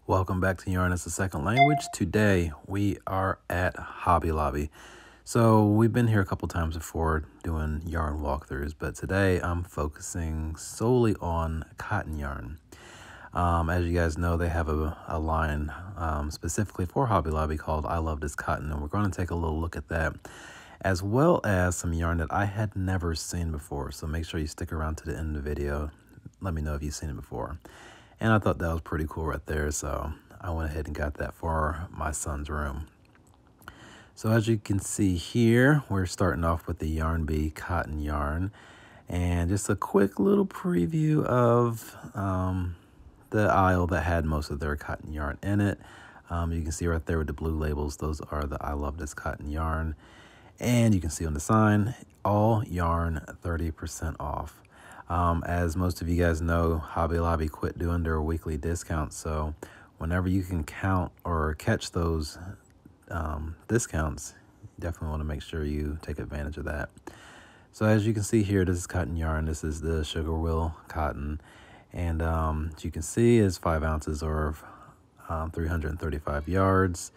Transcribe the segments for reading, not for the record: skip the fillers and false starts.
Welcome back to Yarn as a Second Language. Today we are at Hobby Lobby. So we've been here a couple times before doing yarn walkthroughs, but today I'm focusing solely on cotton yarn. As you guys know, they have a line specifically for Hobby Lobby called I Love This Cotton, and we're going to take a little look at that, as well as some yarn that I had never seen before. So make sure you stick around to the end of the video. Let me know if you've seen it before. And I thought that was pretty cool right there, so I went ahead and got that for my son's room. So as you can see here, we're starting off with the Yarn Bee cotton yarn. And just a quick little preview of the aisle that had most of their cotton yarn in it. You can see right there with the blue labels, those are the I Love This Cotton yarn. And you can see on the sign, all yarn 30% off. As most of you guys know, Hobby Lobby quit doing their weekly discounts. So whenever you can count or catch those discounts, you definitely want to make sure you take advantage of that. So as you can see here, this is cotton yarn. This is the sugar wheel cotton. And as you can see, it's 5 ounces or 335 yards.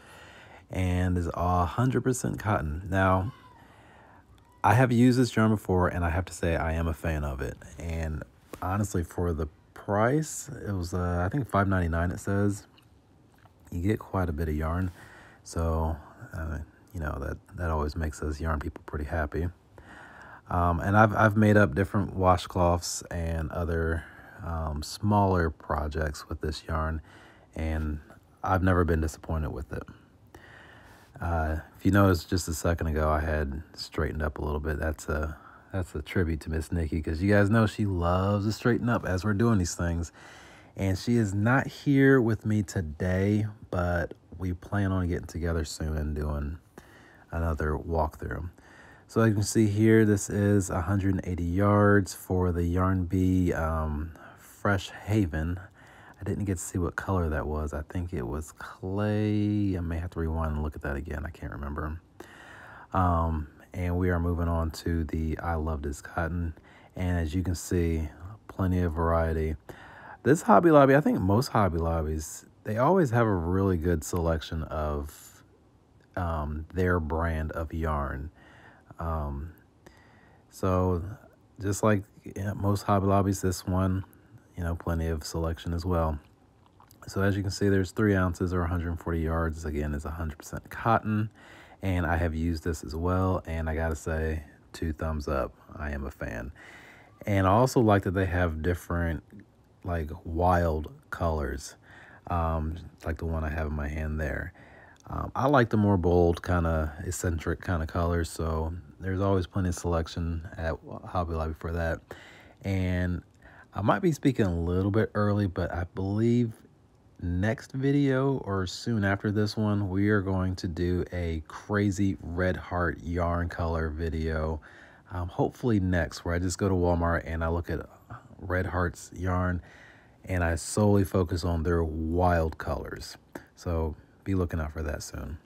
And is 100% cotton. Now, I have used this yarn before, and I have to say I am a fan of it. And honestly, for the price, it was I think $5.99 it says. You get quite a bit of yarn, so you know that always makes us yarn people pretty happy. And I've made up different washcloths and other smaller projects with this yarn, and I've never been disappointed with it. If you noticed just a second ago, I had straightened up a little bit. That's a tribute to Miss Nikki, because you guys know she loves to straighten up as we're doing these things. And she is not here with me today, but we plan on getting together soon and doing another walkthrough. So as you can see here, this is 180 yards for the Yarn Bee Fresh Haven. I didn't get to see what color that was. I think it was clay. I may have to rewind and look at that again. I can't remember. And we are moving on to the I Love This Cotton. And as you can see, plenty of variety. This Hobby Lobby, I think most Hobby Lobbies, they always have a really good selection of their brand of yarn. So just like most Hobby Lobbies, this one, you know, plenty of selection as well. So as you can see, there's 3 ounces or 140 yards. Again, it's 100% cotton, and I have used this as well, and I gotta say, 2 thumbs up. I am a fan. And I also like that they have different, like, wild colors, like the one I have in my hand there. I like the more bold, kind of eccentric kind of colors, so there's always plenty of selection at Hobby Lobby for that. And I might be speaking a little bit early, but I believe next video or soon after this one, we are going to do a crazy red heart yarn color video. Hopefully next, where I just go to Walmart and I look at Red Heart's yarn and I solely focus on their wild colors. So be looking out for that soon.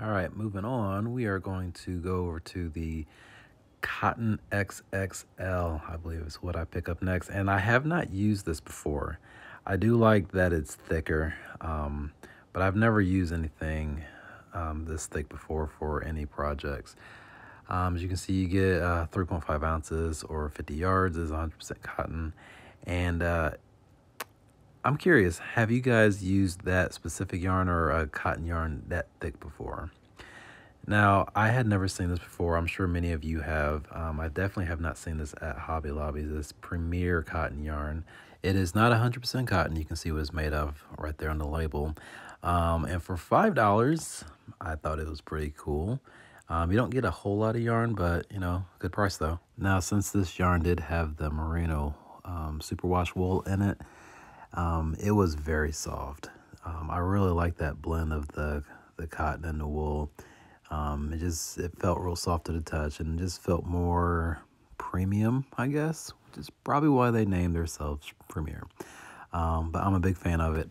All right, moving on, we are going to go over to the Cotton XXL, I believe is what I pick up next. And I have not used this before. I do like that it's thicker, but I've never used anything this thick before for any projects. As you can see, you get 3.5 ounces or 50 yards is 100% cotton. And I'm curious, have you guys used that specific yarn or a cotton yarn that thick before? Now, I had never seen this before. I'm sure many of you have. I definitely have not seen this at Hobby Lobby, this Premier cotton yarn. It is not 100% cotton. You can see what it's made of right there on the label. And for $5, I thought it was pretty cool. You don't get a whole lot of yarn, but, you know, good price though. Now, since this yarn did have the merino superwash wool in it, it was very soft. I really like that blend of the cotton and the wool. It felt real soft to the touch and just felt more premium, I guess, which is probably why they named themselves Premier. But I'm a big fan of it.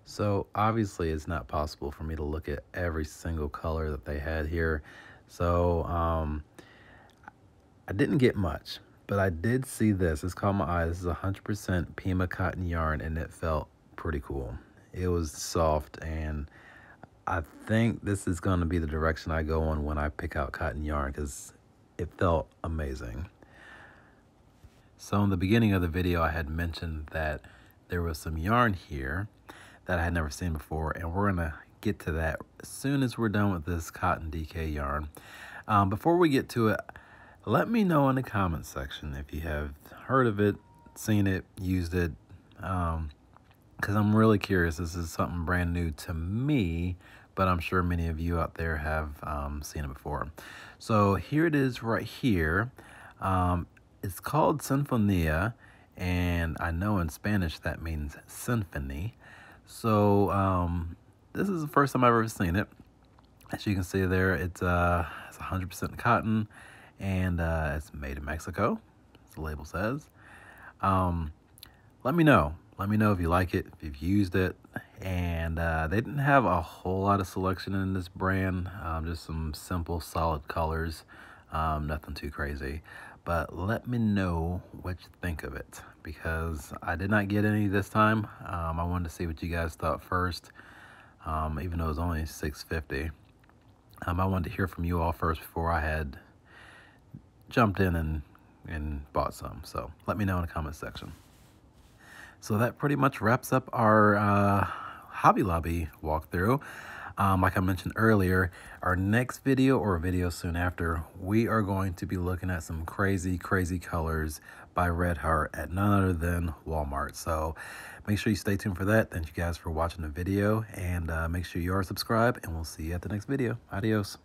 So obviously it's not possible for me to look at every single color that they had here. So I didn't get much, but I did see this. It's caught my eye. This is 100% Pima cotton yarn, and it felt pretty cool. It was soft, and I think this is going to be the direction I go on when I pick out cotton yarn because it felt amazing. So in the beginning of the video, I had mentioned that there was some yarn here that I had never seen before, and we're going to get to that as soon as we're done with this cotton DK yarn. Before we get to it, let me know in the comments section if you have heard of it, seen it, used it, because I'm really curious. This is something brand new to me, but I'm sure many of you out there have seen it before. So here it is right here. It's called Sinfonia, and I know in Spanish that means symphony. So this is the first time I've ever seen it. As you can see there, it's 100% cotton, and it's made in Mexico, as the label says. Let me know. Let me know if you like it, if you've used it. And they didn't have a whole lot of selection in this brand, just some simple, solid colors, nothing too crazy. But let me know what you think of it, because I did not get any this time. I wanted to see what you guys thought first, even though it was only $6.50. I wanted to hear from you all first before I had jumped in and bought some. So let me know in the comment section. So that pretty much wraps up our Hobby Lobby walkthrough. Like I mentioned earlier, our next video or video soon after, we are going to be looking at some crazy colors by Red Heart at none other than Walmart. So make sure you stay tuned for that. Thank you guys for watching the video, and make sure you are subscribed, and we'll see you at the next video. Adios.